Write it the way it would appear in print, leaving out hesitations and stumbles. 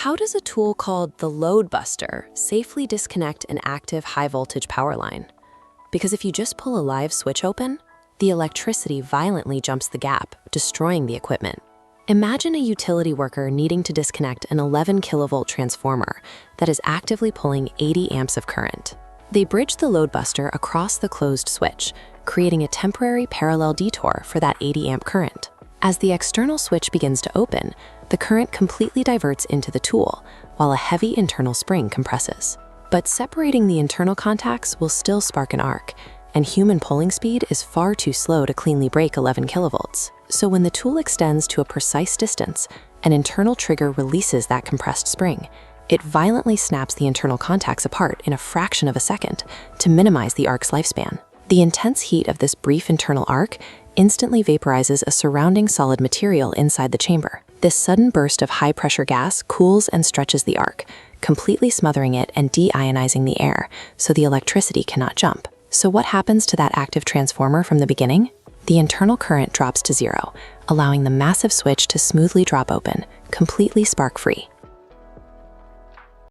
How does a tool called the load buster safely disconnect an active high-voltage power line? Because if you just pull a live switch open, the electricity violently jumps the gap, destroying the equipment. Imagine a utility worker needing to disconnect an 11 kilovolt transformer that is actively pulling 80 amps of current. They bridge the load buster across the closed switch, creating a temporary parallel detour for that 80 amp current. As the external switch begins to open, the current completely diverts into the tool, while a heavy internal spring compresses. But separating the internal contacts will still spark an arc, and human pulling speed is far too slow to cleanly break 11 kilovolts. So when the tool extends to a precise distance, an internal trigger releases that compressed spring. It violently snaps the internal contacts apart in a fraction of a second to minimize the arc's lifespan. The intense heat of this brief internal arc instantly vaporizes a surrounding solid material inside the chamber. This sudden burst of high-pressure gas cools and stretches the arc, completely smothering it and deionizing the air so the electricity cannot jump. So what happens to that active transformer from the beginning? The internal current drops to zero, allowing the massive switch to smoothly drop open, completely spark-free.